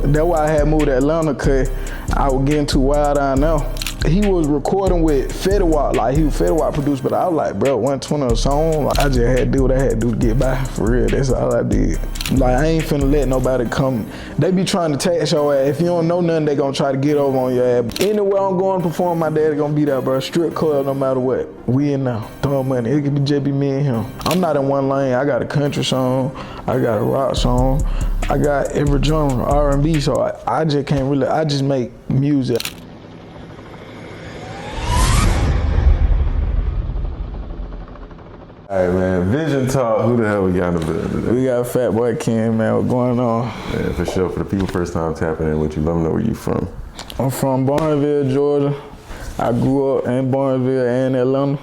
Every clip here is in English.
That's why I had moved to Atlanta, cause I was getting too wild down there. He was recording with Fatboiken, like he was Fatboiken produced, but I was like, bro, 120 a song. Like, I just had to do what I had to do to get by, for real. That's all I did. Like, I ain't finna let nobody come. They be trying to tax your ass. If you don't know nothing, they gonna try to get over on your ass. Anywhere I'm going to perform, my daddy gonna be there, bro. Strip club, no matter what. We in there, throwing money. It could just be me and him. I'm not in one lane. I got a country song, I got a rock song, I got every genre, R&B, so I just can't really, I just make music. All right, man. Vision Talk. Who the hell we got in the building? We got Fatboiken, man. What's going on? Yeah, for sure. For the people first time tapping in with you, let them know where you from. I'm from Barnesville, Georgia. I grew up in Barnesville and Atlanta.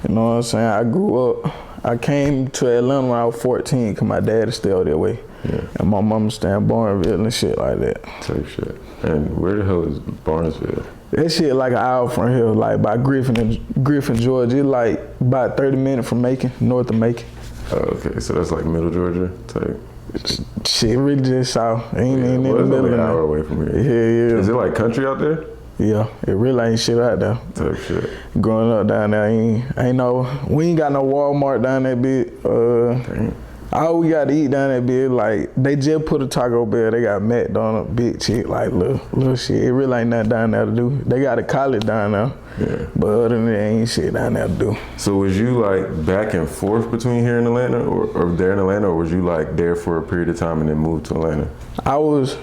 You know what I'm saying? I came to Atlanta when I was 14 because my dad is still that way. Yeah. And my mama stay in Barnesville and shit like that. Type shit. And where the hell is Barnesville? That shit like an hour from here, like by Griffin, Georgia. It's like about 30 minutes from Macon, north of Macon. Oh, okay, so that's like middle Georgia type? Shit, really just south. Ain't even in the it's middle only of an hour away from here. Yeah. Is it like country out there? Yeah, it really ain't shit out there. Type shit. Growing up down there, we ain't got no Walmart down that bit. Damn. All we got to eat down that bit, like, they just put a Taco Bell, they got McDonald's, big shit, like, little shit. It really ain't nothing down there to do. They got a college down there, yeah. But other than that, ain't shit down there to do. So was you, like, back and forth between here in Atlanta, or there in Atlanta, or was you, like, there for a period of time and then moved to Atlanta? I was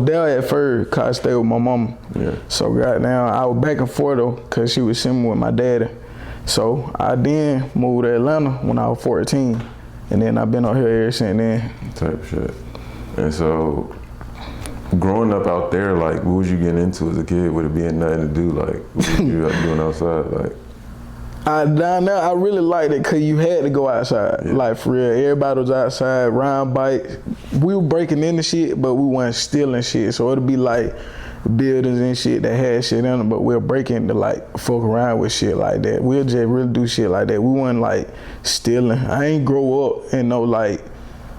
there at first, cause I stayed with my mama. Yeah. So goddamn, I was back and forth though, cause she was sitting with my daddy. So I then moved to Atlanta when I was 14. And then I've been out here ever since then. Type shit. And so, growing up out there, like, what was you getting into as a kid? Would it be nothing to do? Like, what was you doing outside? Like, down there, I really liked it because you had to go outside. Yeah. Like, for real, everybody was outside, riding bikes. We were breaking into shit, but we weren't stealing shit. So it'd be like buildings and shit that had shit in them, but we'll break into like fuck around with shit like that. We'll just really do shit like that. We wasn't like stealing. I ain't grow up in no like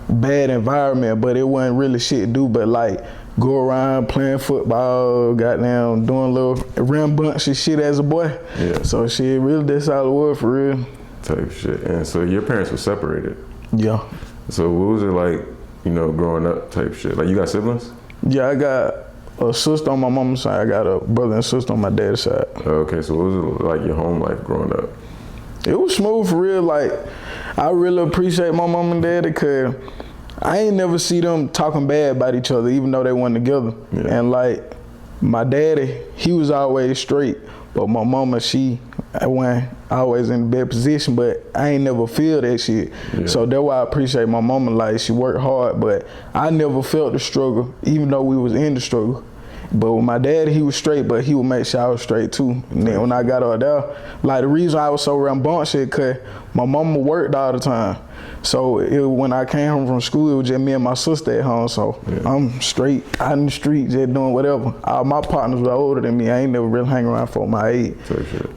bad environment, but it wasn't really shit to do but like go around playing football, goddamn doing little rambunctious shit as a boy. Yeah. So shit, really that's all it was for real. Type shit. And so your parents were separated? Yeah. So what was it like, you know, growing up type shit? Like, you got siblings? Yeah, I got a sister on my mama's side. I got a brother and sister on my dad's side. Okay, so what was it like your home life growing up? It was smooth for real. Like, I really appreciate my mom and dad because I ain't never see them talking bad about each other, even though they weren't together. Yeah. And like, my daddy, he was always straight, but my mama, I wasn't always in the bad position, but I ain't never feel that shit. Yeah. So that's why I appreciate my mama. Like, she worked hard, but I never felt the struggle, even though we was in the struggle. But with my dad, he was straight, but he would make sure I was straight too. And then when I got out there, like the reason I was so rambunctious, cause my mama worked all the time. So when I came home from school, it was just me and my sister at home. So yeah. I'm straight out in the street, just doing whatever. All my partners were older than me. I ain't never really hang around for my age.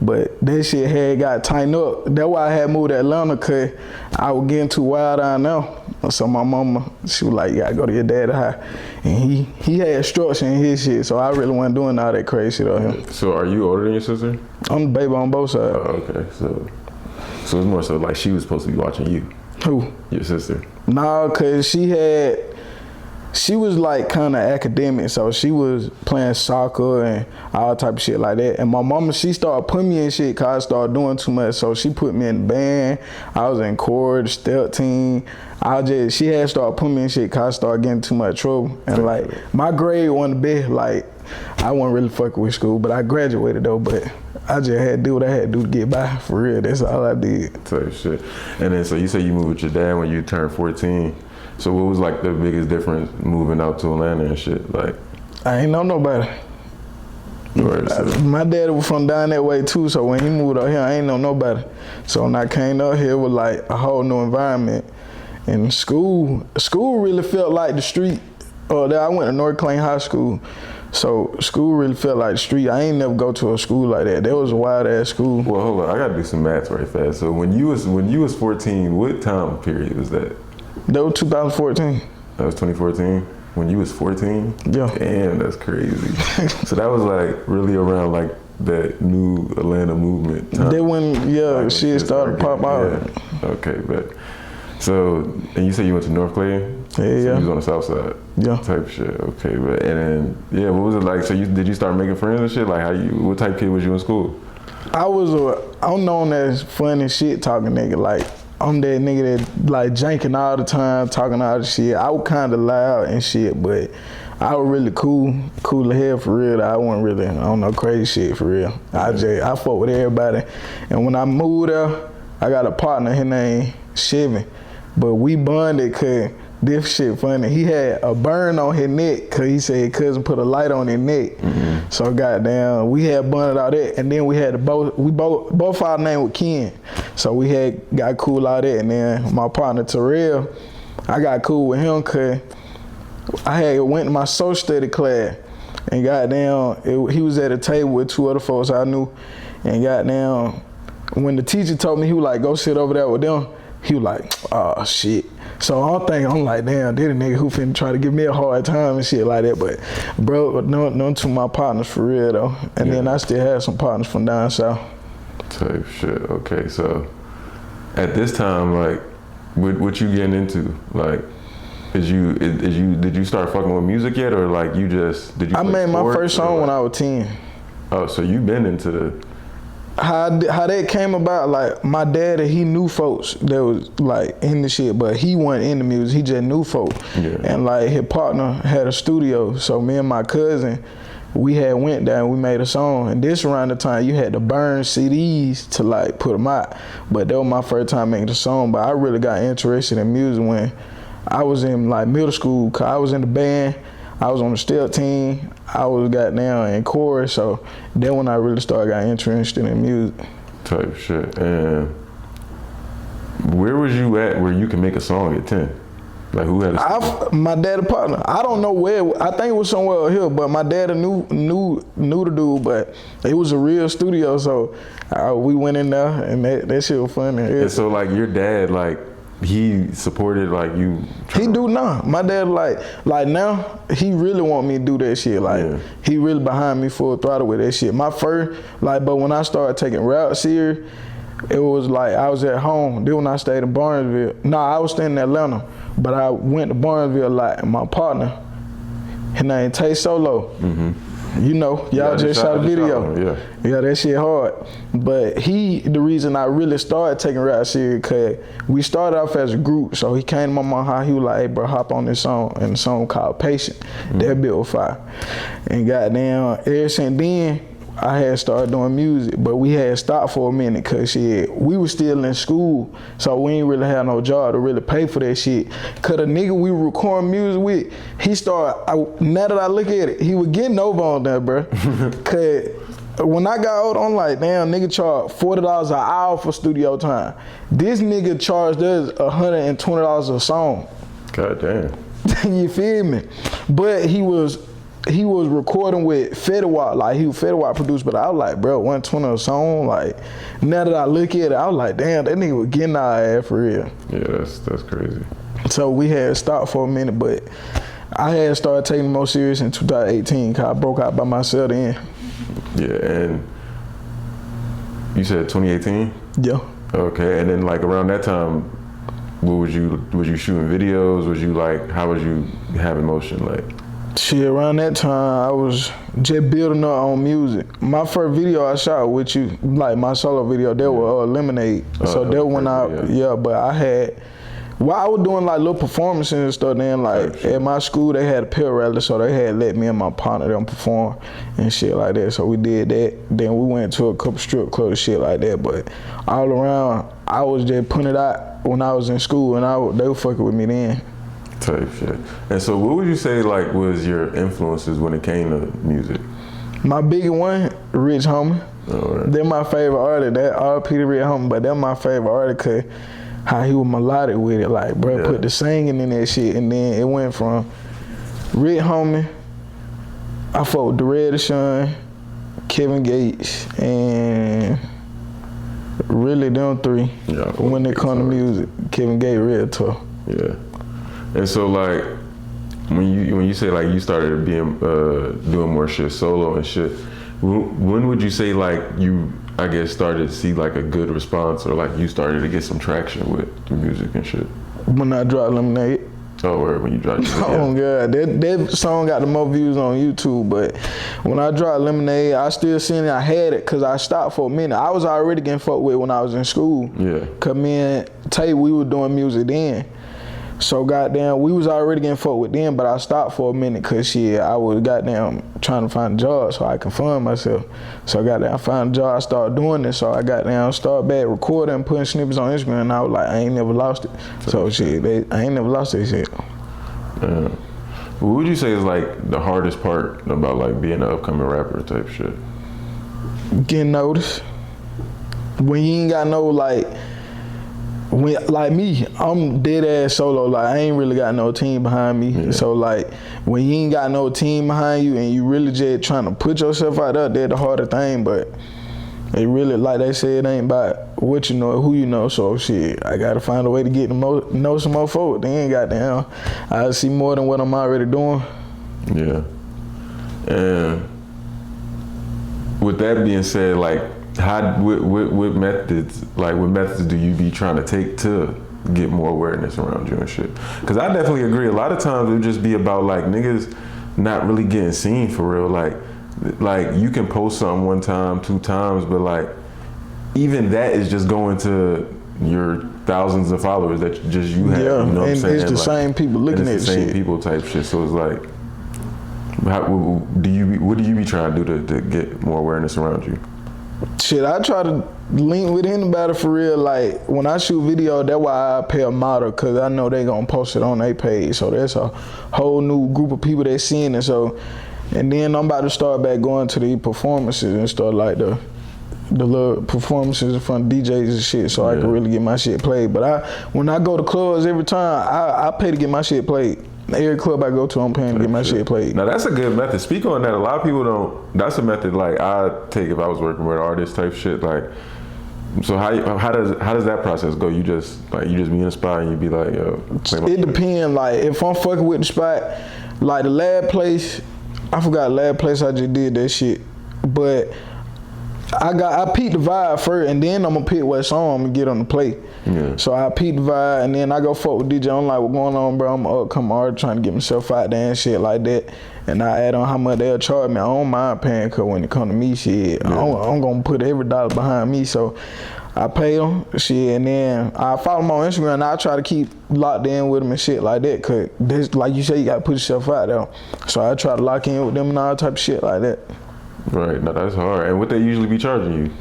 But that shit had got tightened up. That's why I had moved to Atlanta, cause I was getting too wild down there. So my mama, she was like, you gotta go to your dad's house. And he had structure in his shit, so I really wasn't doing all that crazy shit on him. So are you older than your sister? I'm the baby on both sides. Oh, okay. So it's more so like she was supposed to be watching you. Who? Your sister. No, cause she was like kind of academic, so she was playing soccer and all type of shit like that. And my mama, she started putting me in shit cause I started doing too much. So she put me in the band. I was in choir, the step team. She had started putting me in shit cause I started getting too much trouble. And like my grade wasn't the best. Like I wasn't really fucking with school, but I graduated though. But I just had to do what I had to do to get by, for real. That's all I did. Type shit. And then so you say you moved with your dad when you turned 14. So what was like the biggest difference moving out to Atlanta and shit? Like, I ain't know nobody. My dad was from down that way too, so when he moved out here, I ain't know nobody. So when I came out here with like a whole new environment, and school really felt like the street. I went to North Clayton High School, so school really felt like the street. I ain't never go to a school like that. That was a wild ass school. Well, hold on, I gotta do some math right fast. So when you was 14, what time period was that? That was 2014. That was 2014? when you was 14? Yeah. Damn, that's crazy. So that was like really around like that new Atlanta movement time. Then when shit started to pop out. Yeah. Okay, but so, and you said you went to North Clay? Yeah, so yeah. You was on the south side? Yeah. Type shit, okay. But, and then, what was it like? So did you start making friends and shit? Like what type of kid was you in school? I'm known as funny shit talking nigga. Like, I'm that nigga that like janking all the time, talking all the shit. I was kind of loud and shit, but I was really cool as hell for real. I wasn't really, I don't know, crazy shit for real. I fuck with everybody. And when I moved there, I got a partner, his name Chevy. But we bonded cause this shit funny. He had a burn on his neck cause he said his cousin put a light on his neck. Mm-hmm. So goddamn, we had bonded all that, and then we had both our name was Ken. So we had got cool all that, and then my partner Terrell, I got cool with him cause I had went to my social study class, and goddamn, he was at a table with two other folks I knew, and goddamn, when the teacher told me, he was like, go sit over there with them, he was like, oh shit. So I'm like, damn, this a nigga who finna try to give me a hard time and shit like that. But bro, none to my partners for real though. And then I still had some partners from down south. Type shit. Okay, so at this time, like, what you getting into? Like, did you start fucking with music yet, or like did you? I made my first song when I was 10. Oh, so you been into the. How that came about, like my daddy, he knew folks that was like in the shit, but he wasn't in the music, he just knew folks. Yeah. And like his partner had a studio, so me and my cousin, we had went down and we made a song. And this around the time you had to burn CDs to like put them out. But that was my first time making the song, but I really got interested in music when I was in like middle school, cause I was in the band, I was on the step team, I was goddamn in chorus, so then when I really started got interested in music. Type shit. And where was you at where you can make a song at 10? Like who had a my daddy partner. I don't know where, I think it was somewhere out here, but my daddy knew the dude, but it was a real studio, so we went in there and that shit was funny. And so like your dad, like, he supported like you? He do now. My dad like now he really want me to do that shit. Like he really behind me full throttle with that shit. My first but when I started taking rap serious, it was like I was at home. Then when I stayed in Barnesville, I was staying in Atlanta, but I went to Barnesville a lot. And my partner, his name Tay Solo. Mm-hmm. You know, y'all just shot a video. Yeah, that shit hard. But the reason I really started taking rap serious, cause we started off as a group. So he came to my mom house, he was like, hey bro, hop on this song, and the song called Patient. Mm-hmm. That bit was fire. And goddamn, ever since then, I had started doing music, but we had stopped for a minute cause we was still in school, so we ain't really had no job to really pay for that shit. Cause the nigga we were recording music with, he started, now that I look at it, he was getting over on that, bro. Cause when I got old, I'm like, damn, nigga charged $40 an hour for studio time. This nigga charged us $120 a song. God damn. You feel me? But he was recording with Fetterwatt, like he was Fetterwatt produced, but I was like, bro, 120 a song, like, now that I look at it, I was like, damn, that nigga was getting our ass for real. Yeah, that's crazy. So we had stopped for a minute, but I had started taking it more serious in 2018, cause I broke out by myself then. Yeah, and you said 2018? Yeah. Okay, and then like around that time, what was you shooting videos? Was you like, how was you having motion, like? Shit, around that time, I was just building up on music. My first video I shot with you, like my solo video, that was Lemonade. So that when but I had, while I was doing like little performances and stuff, then like at my school, they had a pill rally, so they had let me and my partner them perform and shit like that. So we did that. Then we went to a couple strip clubs and shit like that. But all around, I was just putting it out when I was in school, and they were fucking with me then. Type shit. And so what would you say like was your influences when it came to music? My biggest one, Rich Homie. Right. They're my favorite artist. That RP to Rich Homie, but they're my favorite artist cause how he was melodic with it. Like, bro, put the singing in that shit, and then it went from Rich Homie, I fuck with Doretta Shun, Kevin Gates, and really them three. When it come to music, Kevin Gates real tough. Yeah. And so like, when you say like you started being doing more shit solo and shit, when would you say like you, I guess, started to see like a good response, or like you started to get some traction with the music and shit? When I dropped Lemonade. Oh, or when you dropped it? Oh God, that song got the most views on YouTube. But when I dropped Lemonade, I still seen it. I had it because I stopped for a minute. I was already getting fucked with when I was in school. Yeah. Cause me and Tay, we were doing music then. So goddamn, we was already getting fucked with then, but I stopped for a minute cause shit, I was goddamn trying to find a job so I can fund myself. So I goddamn found a job, I started doing this, so I goddamn started back recording, putting snippets on Instagram, and I was like, I ain't never lost it. So shit, I ain't never lost that shit. Yeah. What would you say is like the hardest part about like being an upcoming rapper type shit? Getting noticed. When you ain't got no like me, I'm dead ass solo. Like I ain't really got no team behind me. Yeah. So like when you ain't got no team behind you and you really just trying to put yourself out there, that's the harder thing. But it really, like they said, it ain't about what you know, who you know. So shit, I gotta find a way to get to know some more folks. They ain't goddamn. I see more than what I'm already doing. Yeah. And with that being said, like, what methods do you be trying to take to get more awareness around you and shit? Because I definitely agree. A lot of times it would just be about like niggas not really getting seen for real. Like you can post something one time, 2 times, but like even that is just going to your thousands of followers that just you have. Yeah, you know what I'm saying? It's the same people looking at the same shit. people type shit. So it's like, what do you be trying to do to get more awareness around you? Shit, I try to link with anybody for real. Like when I shoot video, that's why I pay a model, cause I know they gonna post it on their page. So that's a whole new group of people that seeing it. So, and then I'm about to start back going to the performances and stuff like the little performances in front of DJs and shit, so I can really get my shit played. But when I go to clubs every time, I pay to get my shit played. Every club I go to, I'm paying to get my shit played. Now that's a good method. Speak on that. A lot of people don't. That's a method like I take if I was working with artists type shit. Like, so how does that process go? You just be in a spot and you be like, yo. It depends. Like if I'm fucking with the spot, like the lab place, I forgot the lab place I just did that shit, but I peep the vibe first, and then I'm gonna pick what song I'm gonna get on the play. Yeah. So I peep the vibe, and then I go fuck with DJ. I'm like, what going on, bro? I'm an upcoming artist trying to get myself out there and shit like that. And I add on how much they'll charge me. I don't mind paying, cause when it come to me, shit, I'm gonna put every dollar behind me. So I pay them, shit, and then I follow them on Instagram, and I try to keep locked in with them and shit like that, cause this, like you say, you gotta put yourself out there. So I try to lock in with them and all type of shit like that. Right, now that's hard. And what they usually be charging you?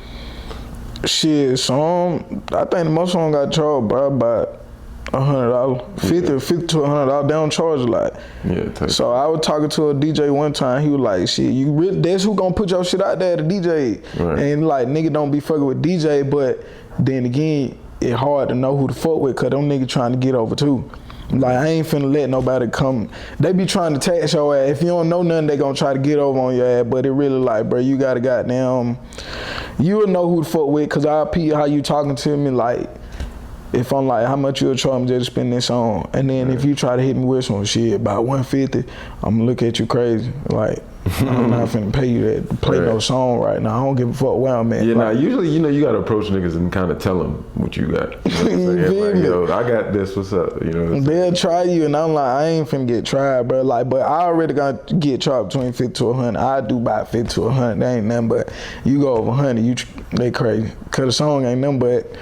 Shit, I think the most song got charged by about $100, 50 to $100. They don't charge a lot. Yeah. So I was talking to a DJ one time. He was like, "Shit, that's who gonna put your shit out there, the DJ." Right. And like, nigga don't be fucking with DJ, but then again, it hard to know who to fuck with, cause them niggas trying to get over too. Like I ain't finna let nobody come. They be trying to tax your ass. If you don't know nothing, they gonna try to get over on your ass. But it really like, bro, you gotta goddamn. You'll know who to fuck with, cause I'll peep how you talking to me. Like if I'm like, how much you'll charge me just to spin this song, and then if you try to hit me with some shit about 150, I'm gonna look at you crazy. Like I'm not finna pay you that to play no song right now. I don't give a fuck where I'm at. Yeah, like, usually you gotta approach niggas and kind of tell them what you got. You know what I'm saying? Like, yo, I got this. What's up? You know. They'll try you, and I'm like, I ain't finna get tried, bro. Like, but I already got to get charged between 50 to 100. I do about 50 to 100. They ain't nothing but you go over 100, they crazy. Cause the song ain't nothing but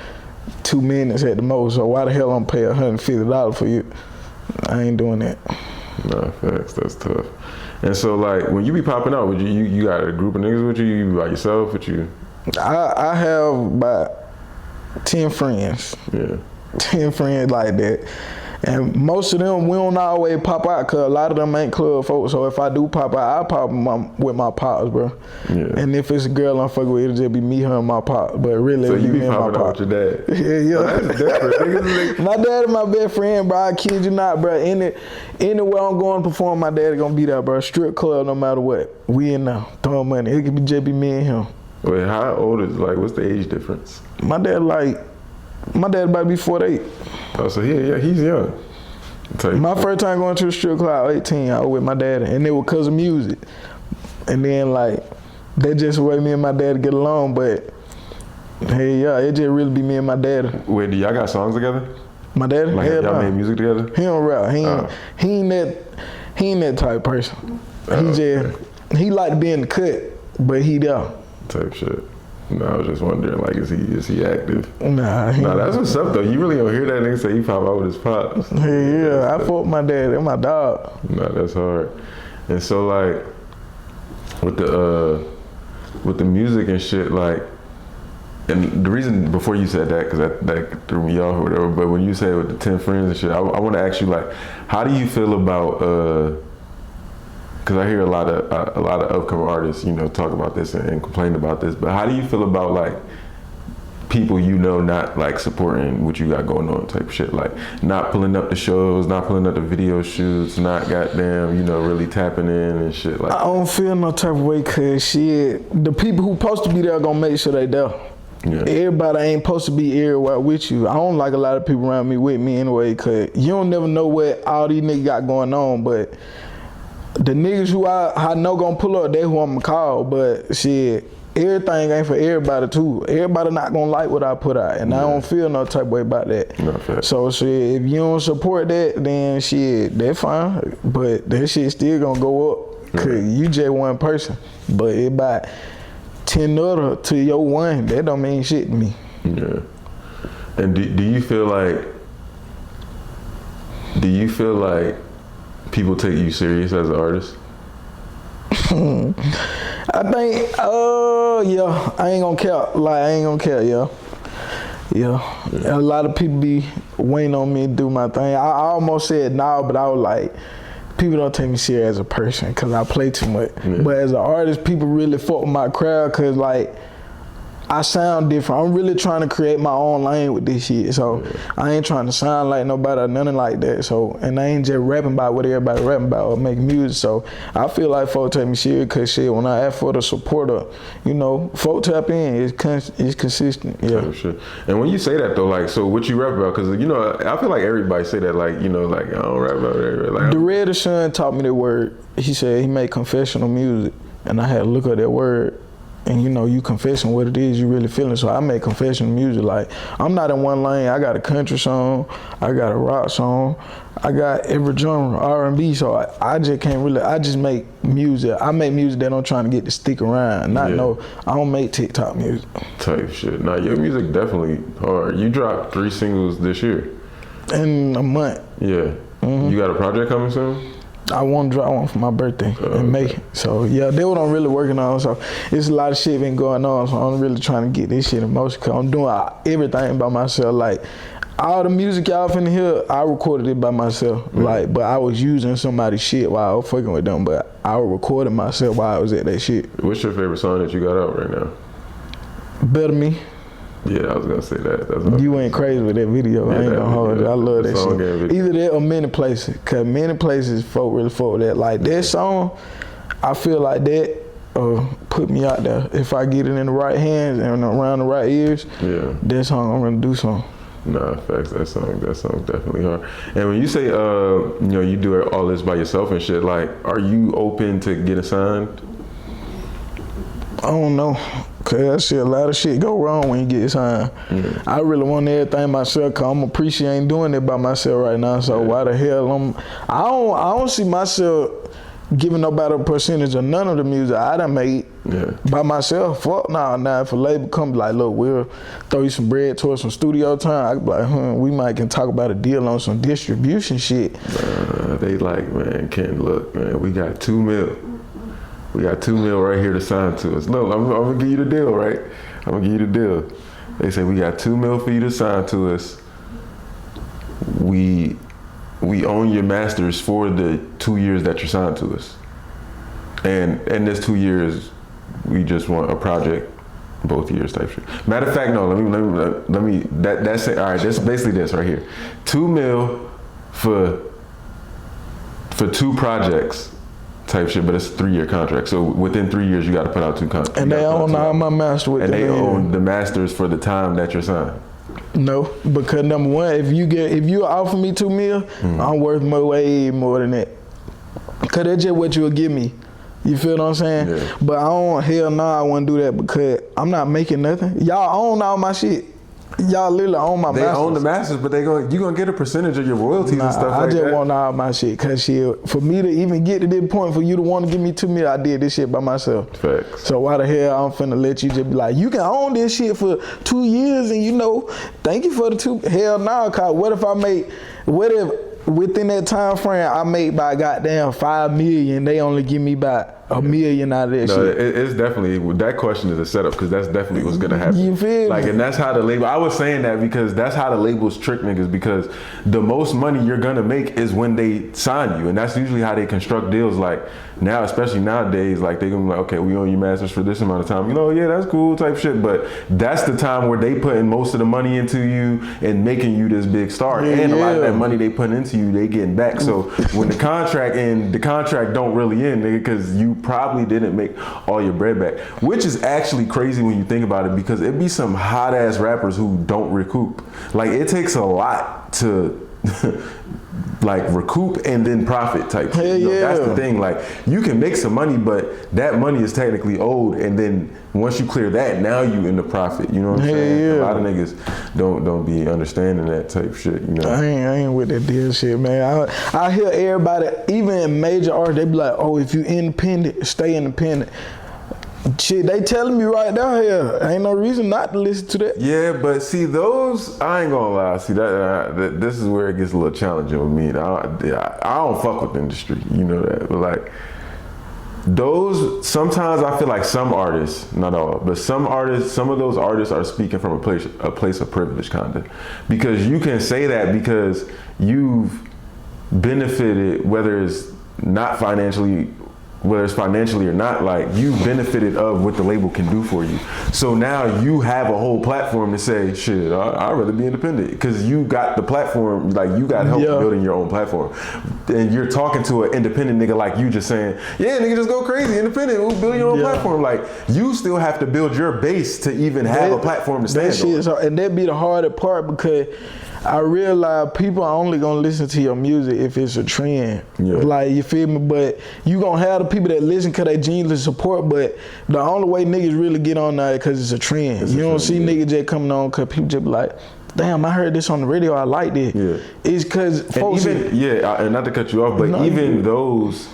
2 minutes at the most. So why the hell I'm paying $150 for you? I ain't doing that. Nah, facts. That's tough. And so, like, when you be popping out, would you got a group of niggas with you? You by yourself? With you? I have about 10 friends. Yeah. 10 friends like that. And most of them, we don't always pop out, because a lot of them ain't club folks. So if I do pop out, I pop with my pops, bro. Yeah. And if it's a girl I'm fucking with, it'll just be me, her, and my pop. But really, so it'll be me and my pop. So you be popping out with your dad? Yeah. Oh, that's different. My dad is my best friend, bro. I kid you not, bro. Anywhere I'm going to perform, my dad gonna be there, bro. Strip club, no matter what. We in there, throwing money. It could just be me and him. Wait, how old is, like, what's the age difference? My dad about to be 48. Oh, so he's young. My first time going to the strip club, 18, I was with my daddy, and it was because of music. And then like, that just the way me and my daddy get along, but hey, yeah, it just really be me and my daddy. Wait, do y'all got songs together? My daddy? Like, have y'all made music together? He don't rap. He ain't that type of person. He like to be in the cut, but he there. Type shit. No, I was just wondering, like, is he active? Nah, that's what's up though. You really don't hear that nigga say he pop out with his pops. Yeah, I fought with my dad. That's my dog. Nah, that's hard. And so like, with the music and shit, like, and the reason before you said that, because that threw me off or whatever, but when you said with the 10 friends and shit, I want to ask you, like, how do you feel about, because I hear a lot of upcoming artists, you know, talk about this and complain about this, but how do you feel about, like, people you know not, like, supporting what you got going on type shit, like, not pulling up the shows, not pulling up the video shoots, not goddamn, you know, really tapping in and shit like that? I don't feel no type of way, cause shit, the people who supposed to be there gonna make sure they there. Yeah. Everybody ain't supposed to be everywhere with you. I don't like a lot of people around me with me anyway, cause you don't never know what all these niggas got going on, but the niggas who I know gonna pull up, they who I'm gonna call, but shit, everything ain't for everybody too. Everybody not gonna like what I put out, and I don't feel no type of way about that. No, so shit, if you don't support that, then shit, that's fine, but that shit still gonna go up, cause you just one person, but it about 10 other to your one, that don't mean shit to me. Yeah. And do you feel like people take you serious as an artist? I think, yeah, I ain't gonna care, yeah. A lot of people be waiting on me to do my thing. I almost said no, but I was like, people don't take me serious as a person because I play too much. Yeah. But as an artist, people really fuck with my crowd because, like, I sound different. I'm really trying to create my own lane with this shit. So I ain't trying to sound like nobody or nothing like that. So, and I ain't just rapping about what everybody rapping about or making music. So I feel like folks take me serious because shit, when I ask for the supporter, you know, folks tap in, it's consistent. Yeah. Oh, shit. And when you say that though, like, so what you rap about? Because, you know, I feel like everybody say that, like, you know, like, I don't rap about it. Like, the Red Son taught me that word. He said he made confessional music, and I had to look at that word. And you know, you confessing what it is you really feeling. So I make confessional music. Like, I'm not in one lane. I got a country song, I got a rock song, I got every genre, R&B. So I just can't really, I just make music. I make music that I'm trying to get to stick around. I don't make TikTok music. Type shit. Nah, your music definitely hard. You dropped 3 singles this year. In a month. Yeah. Mm-hmm. You got a project coming soon? I want to drop one for my birthday in May. So yeah, that's what I'm really working on. So it's a lot of shit been going on. So I'm really trying to get this shit in motion. Cause I'm doing everything by myself. Like, all the music y'all finna hear, I recorded it by myself. Like, but I was using somebody's shit while I was fucking with them. But I recorded myself while I was at that shit. What's your favorite song that you got out right now? Better Me. Yeah, I was gonna say that. You went crazy with that video. I ain't gonna hold it. I love that shit. Either that or Many Places. Cause Many Places folk really fuck with that. Like, that song, I feel like that put me out there. If I get it in the right hands and around the right ears, that song I'm gonna do something. Nah, facts. That song definitely hard. And when you say, you know, you do all this by yourself and shit, like, are you open to getting signed? I don't know. Cause a lot of shit go wrong when you get signed. I really want everything myself, cause I'm appreciating doing it by myself right now. So why the hell I don't see myself giving nobody a percentage of none of the music I done made by myself. Fuck nah. Now if a label come like, look, we'll throw you some bread towards some studio time, I be like, we might can talk about a deal on some distribution shit. They like, man, Ken, look, man, we got $2 million. We got $2 million right here to sign to us. Look, I'm gonna give you the deal, right? I'm gonna give you the deal. They say we got $2 million for you to sign to us. We own your masters for the 2 years that you're signed to us. And in this 2 years, we just want a project both years type shit. Matter of fact, no, let me that's it. All right, that's basically this right here. $2 million for 2 projects. Type shit, but it's a 3-year contract. So within 3 years, you got to put out 2 contracts. And they own all my masters. And they own the masters for the time that you're signed. No, because number one, if you offer me $2 million, I'm worth way more than that. Cause that's just what you'll give me. You feel what I'm saying? Yeah. But I wouldn't do that because I'm not making nothing. Y'all own all my shit. Y'all literally own my masters. They own the masters, but you gonna get a percentage of your royalties and stuff like that. I just want all my shit, cause shit, for me to even get to this point, for you to want to give me $2 million, I did this shit by myself. Facts. So why the hell I'm finna let you just be like, you can own this shit for 2 years and thank you for the 2, hell no, cause what if within that time frame I made by goddamn $5 million, they only give me by $1 million out of that shit. It's definitely, that question is a setup because that's definitely what's gonna happen. You feel me? And that's how the label, I was saying that because that's how the labels trick niggas, because the most money you're gonna make is when they sign you, and that's usually how they construct deals. Like now, especially nowadays, like they gonna be like, okay, we own your masters for this amount of time. Yeah, that's cool type shit, but that's the time where they putting most of the money into you and making you this big star. And a lot of that money they put into you, they getting back. So when the contract end, the contract don't really end, nigga, because you probably didn't make all your bread back, which is actually crazy when you think about it, because it be some hot ass rappers who don't recoup. Like it takes a lot to like recoup and then profit type shit. That's the thing. Like you can make some money, but that money is technically owed, and then once you clear that, now you in the profit. You know what I'm saying? A lot of niggas don't be understanding that type shit. I ain't with that deal shit, man. I hear everybody, even major artists, they be like, oh, if you independent, stay independent. Shit, they telling me right down here, ain't no reason not to listen to that. Yeah, but see those, I ain't gonna lie. See that this is where it gets a little challenging with me. I don't fuck with the industry, you know that. But like those, sometimes I feel like some artists, not all, but some of those artists are speaking from a place of privilege, kinda, because you can say that because you've benefited, whether it's financially or not, like you benefited of what the label can do for you. So now you have a whole platform to say, shit, I'd rather be independent, because you got the platform, like you got help building your own platform. And you're talking to an independent nigga like you, just saying, yeah, nigga, just go crazy, independent, we'll build your own platform. Like you still have to build your base to even have a platform to stand on. And that be the harder part, because I realize people are only gonna listen to your music if it's a trend. Like, you feel me? But you gonna have the people that listen because they genuinely support, but the only way niggas really get on that because it's a trend. You don't see niggas just coming on because people just be like, damn, I heard this on the radio, I liked it. It's because folks... and not to cut you off, but even those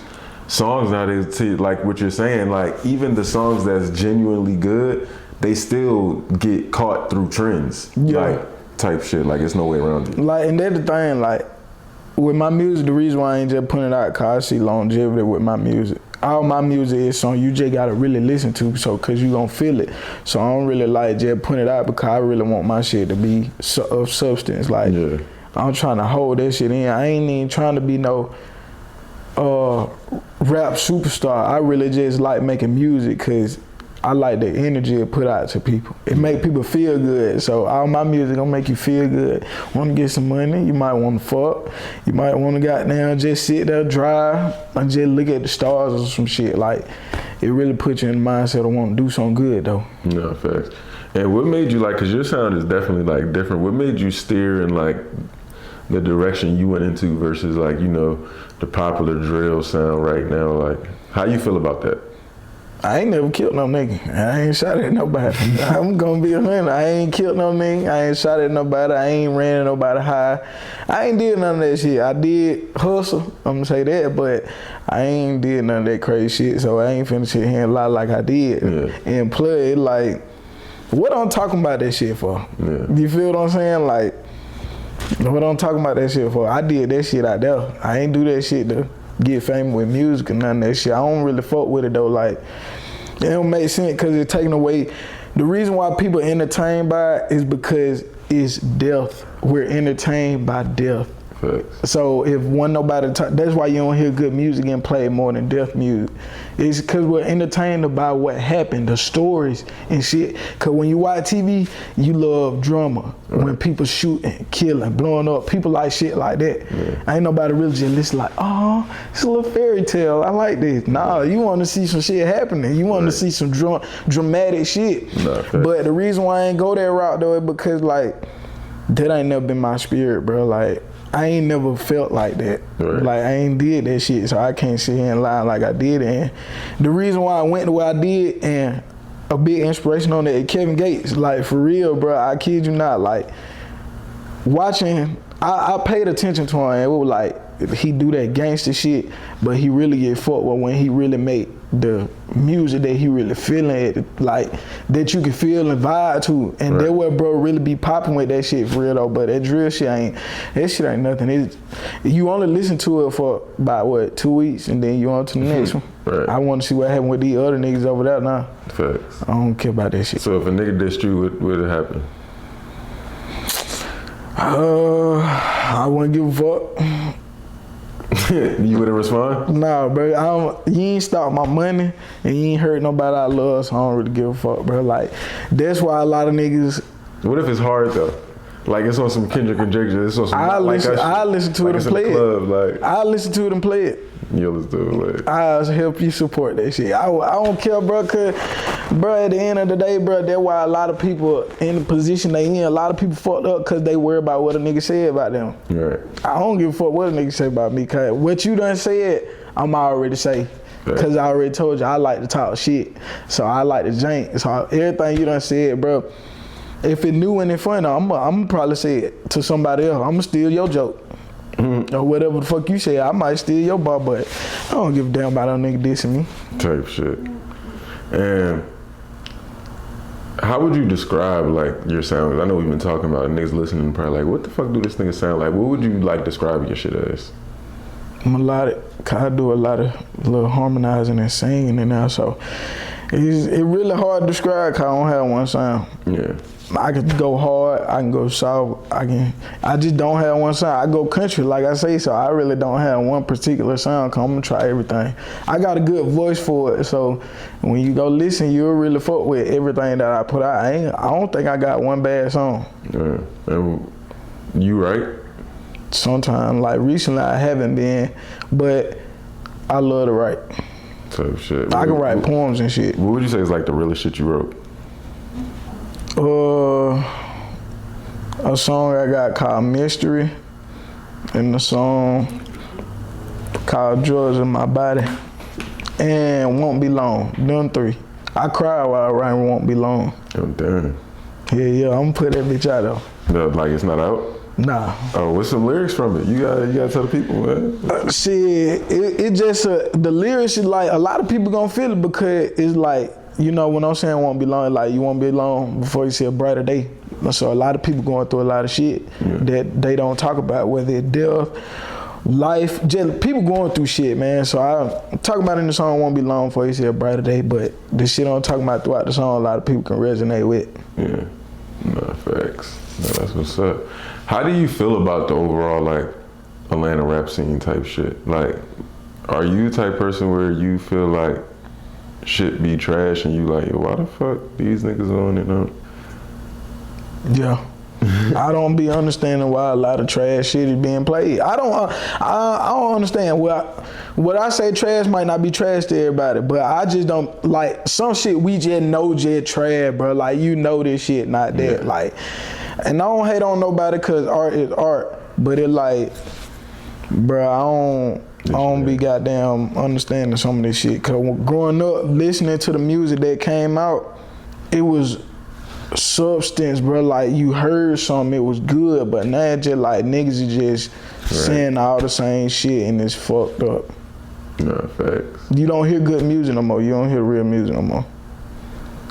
songs nowadays, like what you're saying, like even the songs that's genuinely good, they still get caught through trends. Like, type shit, like it's no way around it. Like, and that's the thing, like with my music, the reason why I ain't just putting it out, cause I see longevity with my music. All my music is something you just gotta really listen to, so cause you gonna feel it. So I don't really like just putting it out because I really want my shit to be of substance. Like I'm trying to hold that shit in. I ain't even trying to be no rap superstar. I really just like making music cause I like the energy it put out to people. It make people feel good. So all my music gonna make you feel good. Want to get some money? You might want to fuck. You might want to goddamn just sit there, drive, and just look at the stars or some shit. Like, it really puts you in the mindset of wanting to do something good though. No, facts. And what made you like? Cause your sound is definitely like different. What made you steer in like the direction you went into versus like the popular drill sound right now? Like, how you feel about that? I ain't never killed no nigga. I ain't shot at nobody. I'm gonna be 100. I ain't killed no nigga. I ain't shot at nobody. I ain't ran at nobody high. I ain't did none of that shit. I did hustle, I'm gonna say that, but I ain't did none of that crazy shit, so I ain't finna sit here and lie like I did. And play like, what I'm talking about that shit for? You feel what I'm saying? Like, what I'm talking about that shit for? I did that shit out there. I ain't do that shit though. Get famous with music and none of that shit. I don't really fuck with it though. Like, it don't make sense because it's taking away. The reason why people entertained by it is because it's death. We're entertained by death. So if nobody that's why you don't hear good music getting played more than death music. It's because we're entertained about what happened, the stories and shit. Because when you watch TV, you love drama. When people shooting, killing, blowing up, people like shit like that. Ain't nobody really just listen like, oh, it's a little fairy tale. I like this. Nah, you want to see some shit happening. You want to see some dramatic shit. But the reason why I ain't go that route though is because like, that ain't never been my spirit, bro. Like, I ain't never felt like that. Right. Like, I ain't did that shit, so I can't sit here and lie like I did. And the reason why I went the way I did, and a big inspiration on that, Kevin Gates, like, for real, bro, I kid you not, like, watching, I paid attention to him, and it was like, he do that gangster shit, but he really get fucked with when he really make the music that he really feeling it, like, that you can feel and vibe to, and that what bro really be popping with that shit for real though. But that drill shit ain't nothing. You only listen to it for about what, 2 weeks, and then you on to the next one. Right. I want to see what happened with these other niggas over there now. Facts. I don't care about that shit. So if a nigga dissed you, what would happen? I wouldn't give a fuck. You wouldn't respond? Nah, bro. You ain't stop my money, and you ain't hurt nobody I love, so I don't really give a fuck, bro. Like, that's why a lot of niggas. What if it's hard though? Like, it's on some Kendrick and Drake. It's on some. I listen to it and play it. I listen to it and play it. You listen to it. I'll help you support that shit. I don't care, bro, cause, bro, at the end of the day, bro, that's why a lot of people in the position they in, a lot of people fucked up cause they worry about what a nigga said about them. Right. I don't give a fuck what a nigga say about me, cause what you done said, I'm already say. Cause I already told you I like to talk shit. So I like to jank. So everything you done said, bro, if it new and it funny, I'm probably say it to somebody else. I'ma steal your joke. Or whatever the fuck you say, I might steal your bar, but I don't give a damn about no nigga dissing me. Type shit. And how would you describe like your sound? I know we've been talking about it, niggas listening probably like, what the fuck do this nigga sound like? What would you like describe your shit as? I do a lot of little harmonizing and singing and now, so it's really hard to describe cause I don't have one sound. Yeah. I can go hard, I can go soft, I just don't have one sound. I go country, like I say, so I really don't have one particular sound, cause I'm gonna try everything. I got a good voice for it, so when you go listen, you'll really fuck with everything that I put out. I don't think I got one bad song. Yeah. And you write? Sometimes, like recently I haven't been, but I love to write. Type shit. I can write poems and shit. What would you say is like the realest shit you wrote? A song I got called Mystery, and a song called Drugs in My Body, and Won't Be Long. Them three. I cry while I write Won't Be Long. Oh, damn. Yeah, I'm gonna put that bitch out though. No, like it's not out? Nah. Oh, what's some lyrics from it? You gotta tell the people, man. Shit, it just, the lyrics is like, a lot of people gonna feel it because it's like, you know, when I'm saying won't be long, like you won't be long before you see a brighter day. So a lot of people going through a lot of shit that they don't talk about, whether it's death, life, just people going through shit, man. So I'm talking about in the song won't be long before you see a brighter day, but the shit I'm talking about throughout the song, a lot of people can resonate with. Yeah, no, facts. No, that's what's up. How do you feel about the overall, like, Atlanta rap scene type shit? Like, are you the type person where you feel like shit be trash and you like, yo, why the fuck these niggas on it now? Yeah. I don't be understanding why a lot of trash shit is being played. I don't understand. What I say trash might not be trash to everybody, but I just don't, like, some shit we just know just trash, bro. Like, you know this shit, not that. Yeah. Like, and I don't hate on nobody because art is art, but it like, bro, I don't be goddamn understanding some of this shit. Cause growing up, listening to the music that came out, it was substance, bro. Like you heard something, it was good, but now it's just like niggas is just saying all the same shit and it's fucked up. No, facts. You don't hear good music no more. You don't hear real music no more.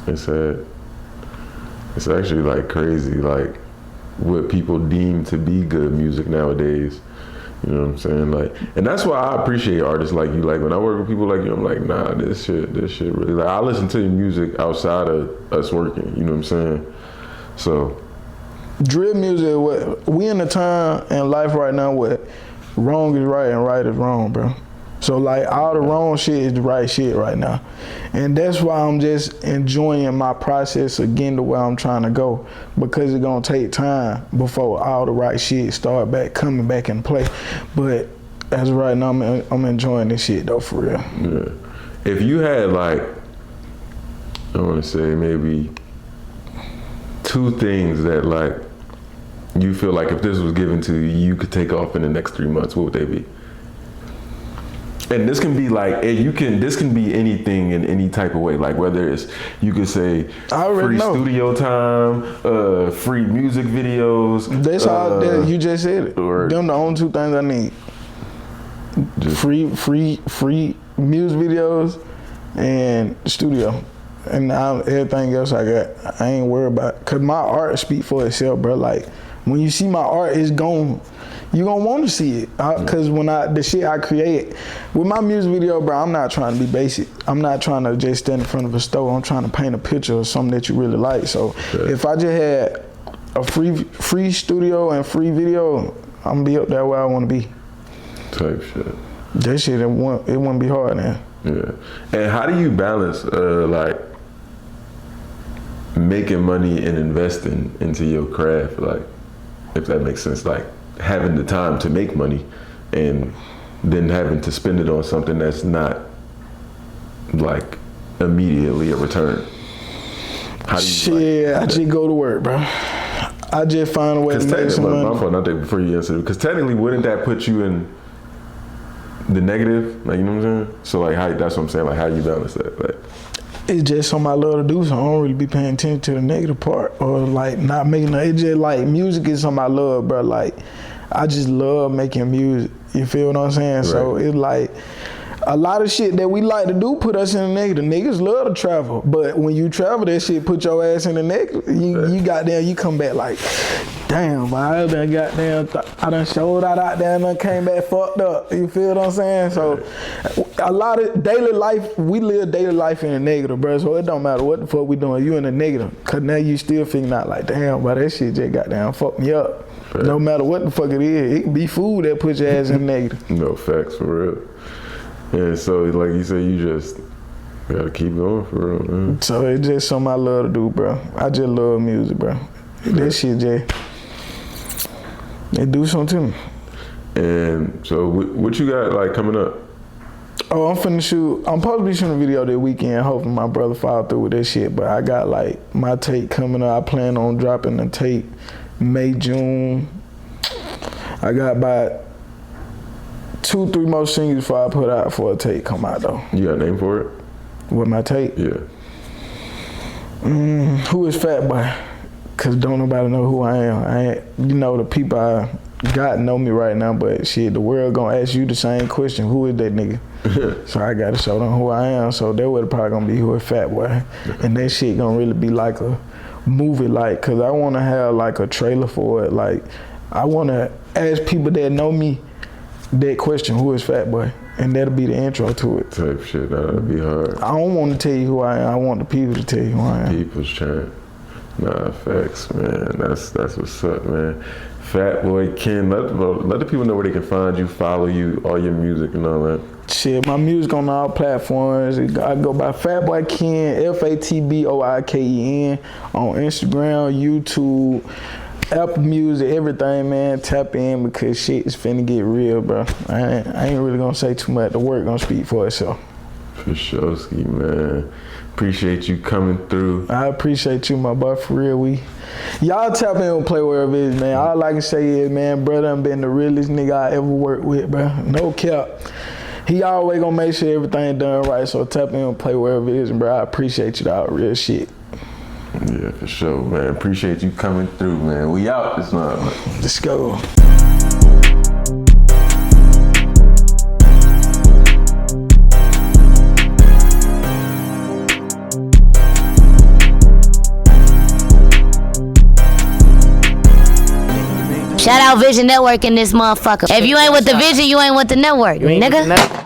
It's sad. It's actually like crazy, like what people deem to be good music nowadays. You know what I'm saying? Like, and that's why I appreciate artists like you. Like when I work with people like you, I'm like, nah, this shit really. Like I listen to your music outside of us working. You know what I'm saying? So, drill music. What we in a time in life right now where wrong is right and right is wrong, bro. So like all the wrong shit is the right shit right now. And that's why I'm just enjoying my process of getting to where I'm trying to go, because it's gonna take time before all the right shit start coming back in play. But as of right now, I'm enjoying this shit though, for real. Yeah. If you had like, I wanna say maybe two things that like you feel like if this was given to you, you could take off in the next 3 months, what would they be? And this can be like, this can be anything in any type of way. Like whether it's, you could say free studio time, free music videos. That's all, you just said it. Them the only 2 things I need. Free music videos and studio. And everything else I got, I ain't worried about it. Cause my art speak for itself, bro. Like when you see my art, it's gone. You gonna want to see it, cause when the shit I create with my music video, bro, I'm not trying to be basic. I'm not trying to just stand in front of a store. I'm trying to paint a picture of something that you really like. So if I just had a free studio and free video, I'm gonna be up there where I want to be. Type shit. That shit, it wouldn't be hard, man. Yeah. And how do you balance like making money and investing into your craft, like, if that makes sense, like having the time to make money and then having to spend it on something that's not like immediately a return? How do you shit, I just go to work, bro. I just find a way to make some money. My fault, not that before you answer, because technically wouldn't that put you in the negative? Like, you know what I'm saying? So like, that's what I'm saying, like how you balance that? Like, it's just something I love to do, so I don't really be paying attention to the negative part or like not making it. It's just like music is something I love, bro. Like I just love making music. You feel what I'm saying? Right. So it's like a lot of shit that we like to do put us in the negative. Niggas love to travel, but when you travel, that shit put your ass in the negative. You goddamn, you come back like, damn, I done goddamn, I done showed out there and done came back fucked up. You feel what I'm saying? So a lot of daily life, we live daily life in the negative, bro. So it don't matter what the fuck we doing, you in the negative. Cause now you still figuring out like, damn, but that shit just goddamn fucked me up. Right. No matter what the fuck it is, it can be food that puts your ass in the negative. No, facts, for real. And so, like you said, you just gotta keep going, for real, man. So it's just something I love to do, bro. I just love music, bro. That shit just, it do something to me. And so what you got like coming up? Oh, I'm supposed to be shooting a video that weekend, hoping my brother follow through with that shit, but I got like my tape coming up. I plan on dropping the tape May, June. I got about 2-3 more singles before I put out for a tape come out though. You got a name for it? With my tape? Yeah. Who is Fatboy? Cause don't nobody know who I am. You know, the people I got know me right now, but shit, the world gonna ask you the same question. Who is that nigga? So I gotta show them who I am. So that would probably gonna be who is Fatboy. And that shit gonna really be like a movie, like, cause I wanna have like a trailer for it. Like, I wanna ask people that know me that question, who is Fatboy? And that'll be the intro to it. Type shit, that'll be hard. I don't want to tell you who I am. I want the people to tell you who I am. People's trying. Nah, facts, man. That's what's up, man. Fatboiken, let the people know where they can find you, follow you, all your music and all that. Shit, my music on all platforms. I go by Fatboiken, Fatboiken on Instagram, YouTube, Apple Music, everything, man. Tap in because shit is finna get real, bro. I ain't really gonna say too much. The work gonna speak for itself. For sure, Ski, man. Appreciate you coming through. I appreciate you, my boy, for real. Y'all tap in and play wherever it is, man. All I can say is, man, brother done been the realest nigga I ever worked with, bro. No cap. He always gonna make sure everything done right, so tap in and play wherever it is, and bro, I appreciate you, dog. Real shit. Yeah, for sure, man. Appreciate you coming through, man. We out this month. Let's go. Shout out Vision Network in this motherfucker. If you ain't with the vision, you ain't with the network, nigga.